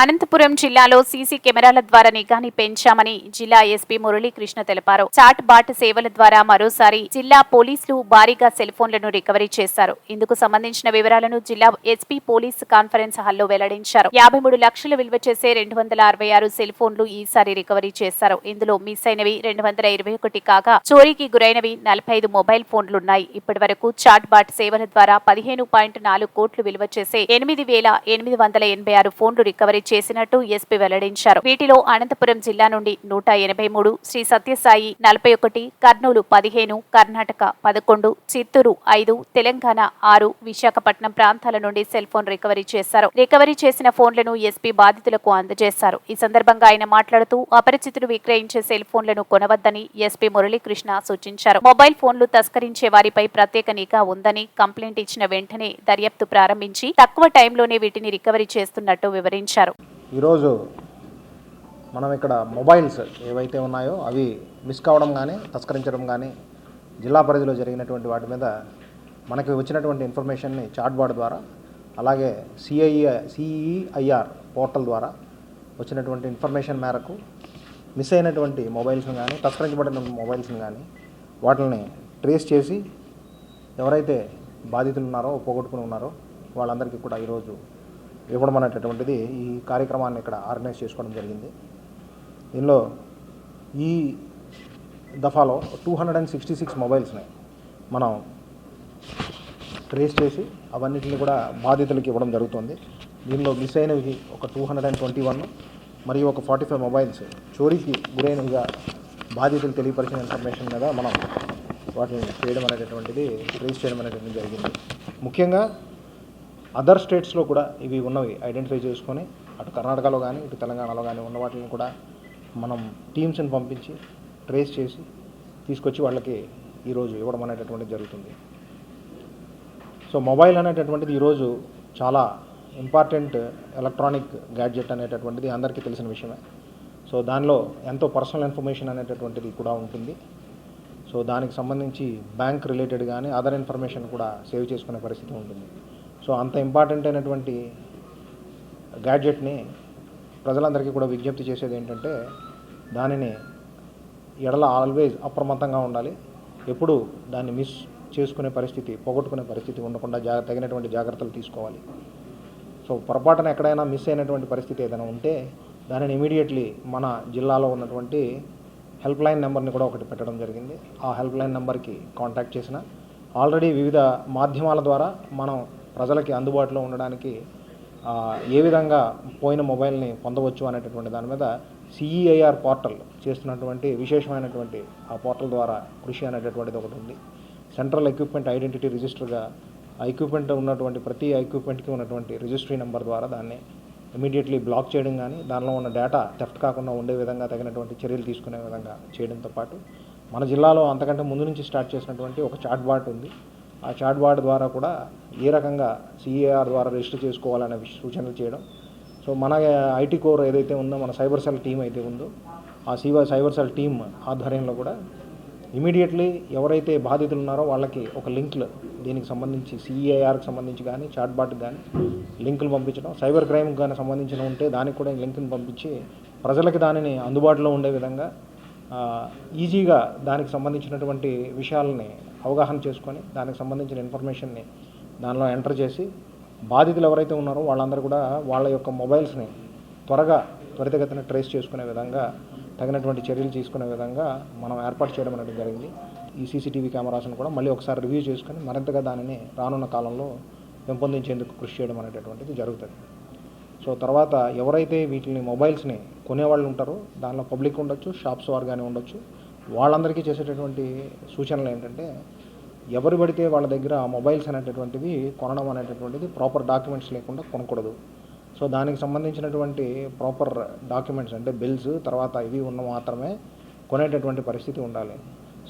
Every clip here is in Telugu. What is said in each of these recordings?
అనంతపురం జిల్లాలో సీసీ కెమెరాల ద్వారా నిఘాని పెంచామని జిల్లా ఎస్పీ మురళీకృష్ణ తెలిపారు. చాట్ బాట్ సేవల ద్వారా మరోసారి జిల్లా పోలీసులు భారీగా సెల్ ఫోన్లను రికవరీ చేశారు. ఇందుకు సంబంధించిన వివరాలను జిల్లా ఎస్పీ పోలీస్ కాన్ఫరెన్స్ హాల్లో వెల్లడించారు. 53 లక్షలు విలువ చేసే 266 సెల్ ఫోన్లు ఈసారి రికవరీ చేశారు. ఇందులో మిస్ అయినవి 221 కాగా చోరీకి గురైనవి 45 మొబైల్ ఫోన్లున్నాయి. ఇప్పటి వరకు చాట్ బాట్ సేవల ద్వారా 15.4 కోట్లు విలువ చేసే 8,886 ఫోన్లు రికవరీ చేసినట్టు ఎస్పీ వెల్లడించారు. వీటిలో అనంతపురం జిల్లా నుండి 183, శ్రీ సత్యసాయి 41, కర్నూలు 15, కర్ణాటక 11, చిత్తూరు 5, తెలంగాణ 6, విశాఖపట్నం ప్రాంతాల నుండి సెల్ ఫోన్ రికవరీ చేశారు. రికవరీ చేసిన ఫోన్లను ఎస్పీ బాధితులకు అందజేశారు. ఈ సందర్భంగా ఆయన మాట్లాడుతూ అపరిచితులు విక్రయించే సెల్ ఫోన్లను కొనవద్దని ఎస్పీ మురళీకృష్ణ సూచించారు. మొబైల్ ఫోన్లు తస్కరించే వారిపై ప్రత్యేక నిఘా ఉందని, కంప్లైంట్ ఇచ్చిన వెంటనే దర్యాప్తు ప్రారంభించి తక్కువ టైంలోనే వీటిని రికవరీ చేస్తున్నట్టు వివరించారు. ఈరోజు మనం ఇక్కడ మొబైల్స్ ఏవైతే ఉన్నాయో అవి మిస్ కావడం కానీ తస్కరించడం కానీ జిల్లా పరిధిలో జరిగినటువంటి వాటి మీద మనకి వచ్చినటువంటి ఇన్ఫర్మేషన్ని చాట్ బాట్ ద్వారా, అలాగే సిఈఐఆర్ పోర్టల్ ద్వారా వచ్చినటువంటి ఇన్ఫర్మేషన్ మేరకు మిస్ అయినటువంటి మొబైల్స్ని కానీ తస్కరించబడిన మొబైల్స్ని కానీ వాటిని ట్రేస్ చేసి ఎవరైతే బాధితులు ఉన్నారో పోగొట్టుకుని ఉన్నారో వాళ్ళందరికీ కూడా ఈరోజు ఇవ్వడం అనేటటువంటిది ఈ కార్యక్రమాన్ని ఇక్కడ ఆర్గనైజ్ చేసుకోవడం జరిగింది. దీనిలో ఈ దఫాలో 266 మొబైల్స్ని మనం ట్రేస్ చేసి అవన్నిటిని కూడా బాధితులకి ఇవ్వడం జరుగుతుంది. దీనిలో మిస్ అయినవి ఒక 221 మరియు ఒక 45 మొబైల్స్ చోరీకి గురైనవిగా బాధితులు తెలియపరిచిన ఇన్ఫర్మేషన్ మీద మనం వాటిని చేయడం అనేటటువంటిది ట్రేస్ చేయడం అనేటువంటిది జరిగింది. ముఖ్యంగా అదర్ స్టేట్స్లో కూడా ఇవి ఉన్నవి ఐడెంటిఫై చేసుకొని అటు కర్ణాటకలో కానీ ఇటు తెలంగాణలో కానీ ఉన్న వాటిని కూడా మనం టీమ్స్ని పంపించి ట్రేస్ చేసి తీసుకొచ్చి వాళ్ళకి ఈరోజు ఇవ్వడం అనేటటువంటిది జరుగుతుంది. సో మొబైల్ అనేటటువంటిది ఈరోజు చాలా ఇంపార్టెంట్ ఎలక్ట్రానిక్ గ్యాడ్జెట్ అనేటటువంటిది అందరికీ తెలిసిన విషయమే. సో దానిలో ఎంతో పర్సనల్ ఇన్ఫర్మేషన్ అనేటటువంటిది కూడా ఉంటుంది. సో దానికి సంబంధించి బ్యాంక్ రిలేటెడ్ కానీ అదర్ ఇన్ఫర్మేషన్ కూడా సేవ్ చేసుకునే పరిస్థితి ఉంటుంది. సో అంత ఇంపార్టెంట్ అయినటువంటి గ్యాడ్జెట్ని ప్రజలందరికీ కూడా విజ్ఞప్తి చేసేది ఏంటంటే దానిని ఎడల ఆల్వేజ్ అప్రమత్తంగా ఉండాలి. ఎప్పుడు దాన్ని మిస్ చేసుకునే పరిస్థితి, పోగొట్టుకునే పరిస్థితి ఉండకుండా తగినటువంటి జాగ్రత్తలు తీసుకోవాలి. సో పొరపాటున ఎక్కడైనా మిస్ అయినటువంటి పరిస్థితి ఏదైనా ఉంటే దానిని ఇమీడియట్లీ మన జిల్లాలో ఉన్నటువంటి హెల్ప్ లైన్ నెంబర్ని కూడా ఒకటి పెట్టడం జరిగింది. ఆ హెల్ప్ లైన్ నెంబర్కి కాంటాక్ట్ చేసిన ఆల్రెడీ వివిధ మాధ్యమాల ద్వారా మనం ప్రజలకి అందుబాటులో ఉండడానికి ఏ విధంగా పోయిన మొబైల్ని పొందవచ్చు అనేటటువంటి దాని మీద సిఈఐఆర్ పోర్టల్ చేస్తున్నటువంటి విశేషమైనటువంటి ఆ పోర్టల్ ద్వారా కృషి అనేటటువంటిది ఒకటి ఉంది. సెంట్రల్ ఎక్విప్మెంట్ ఐడెంటిటీ రిజిస్టర్గా ఆ ఎక్విప్మెంట్ ఉన్నటువంటి ప్రతి ఎక్విప్మెంట్కి ఉన్నటువంటి రిజిస్ట్రీ నెంబర్ ద్వారా దాన్ని ఇమీడియట్లీ బ్లాక్ చేయడం కానీ దానిలో ఉన్న డేటా థెఫ్ట్ కాకుండా ఉండే విధంగా తగినటువంటి చర్యలు తీసుకునే విధంగా చేయడంతో పాటు మన జిల్లాలో అంతకంటే ముందు నుంచి స్టార్ట్ చేసినటువంటి ఒక చాట్ బాట్ ఉంది. ఆ చాట్ బాట్ ద్వారా కూడా ఏ రకంగా సిఏఆర్ ద్వారా రిజిస్టర్ చేసుకోవాలనే సూచనలు చేయడం. సో మన ఐటీ కోర్ ఏదైతే ఉందో, మన సైబర్ సెల్ టీం అయితే ఉందో ఆ సైబర్ సెల్ టీం ఆధ్వర్యంలో కూడా ఇమీడియట్లీ ఎవరైతే బాధితులు ఉన్నారో వాళ్ళకి ఒక లింక్లు దీనికి సంబంధించి సిఏఆర్కి సంబంధించి కానీ చాట్ బాట్కి కానీ లింకులు పంపించడం, సైబర్ క్రైమ్కి కానీ సంబంధించిన ఉంటే దానికి కూడా లింక్ని పంపించి ప్రజలకి దానిని అందుబాటులో ఉండే విధంగా ఈజీగా దానికి సంబంధించినటువంటి విషయాలని అవగాహన చేసుకొని దానికి సంబంధించిన ఇన్ఫర్మేషన్ని దానిలో ఎంటర్ చేసి బాధితులు ఎవరైతే ఉన్నారో వాళ్ళందరూ కూడా వాళ్ళ యొక్క మొబైల్స్ని త్వరితగతిన ట్రేస్ చేసుకునే విధంగా తగినటువంటి చర్యలు తీసుకునే విధంగా మనం ఏర్పాటు చేయడం అనేది జరిగింది. ఈ సీసీటీవీ కెమెరాస్ను కూడా మళ్ళీ ఒకసారి రివ్యూ చేసుకొని మరింతగా దానిని రానున్న కాలంలో పెంపొందించేందుకు కృషి చేయడం అనేటటువంటిది జరుగుతుంది. సో తర్వాత ఎవరైతే వీటిని మొబైల్స్ని కొనేవాళ్ళు ఉంటారో దానిలో పబ్లిక్ ఉండొచ్చు, షాప్స్ వారు కానీ ఉండొచ్చు, వాళ్ళందరికీ చేసేటటువంటి సూచనలు ఏంటంటే ఎవరు పడితే వాళ్ళ దగ్గర మొబైల్స్ అనేటటువంటివి కొనడం అనేటటువంటిది ప్రాపర్ డాక్యుమెంట్స్ లేకుండా కొనకూడదు. సో దానికి సంబంధించినటువంటి ప్రాపర్ డాక్యుమెంట్స్ అంటే బిల్స్ తర్వాత ఇవి ఉన్న మాత్రమే కొనేటటువంటి పరిస్థితి ఉండాలి.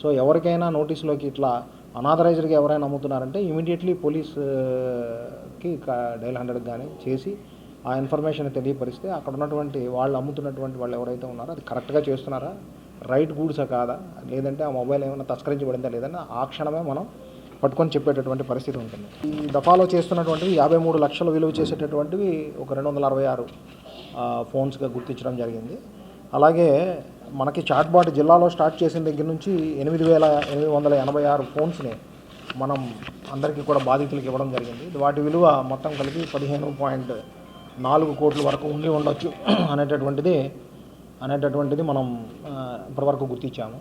సో ఎవరికైనా నోటీసులోకి ఇట్లా అనాథరైజ్డ్గా ఎవరైనా అమ్ముతున్నారంటే ఇమీడియట్లీ పోలీస్కి డైల్ 100 కానీ చేసి ఆ ఇన్ఫర్మేషన్ తెలియపరిస్తే అక్కడ ఉన్నటువంటి వాళ్ళు అమ్ముతున్నటువంటి వాళ్ళు ఎవరైతే ఉన్నారో అది కరెక్ట్గా చేస్తున్నారా, రైట్ గూడ్సా కాదా, లేదంటే ఆ మొబైల్ ఏమైనా తస్కరించబడిందా లేదని ఆ క్షణమే మనం పట్టుకొని చెప్పేటటువంటి పరిస్థితి ఉంటుంది. ఈ దఫాలో చేస్తున్నటువంటివి 53 లక్షలు విలువ చేసేటటువంటివి ఒక 266 ఫోన్స్గా గుర్తించడం జరిగింది. అలాగే మనకి చాట్బాట్ జిల్లాలో స్టార్ట్ చేసిన దగ్గర నుంచి 8,886 ఫోన్స్ని మనం అందరికీ కూడా బాధితులకు ఇవ్వడం జరిగింది. వాటి విలువ మొత్తం కలిపి 15.4 కోట్ల వరకు ఉండి ఉండొచ్చు అనేటటువంటిది మనం ఇప్పటివరకు గుర్తించాము.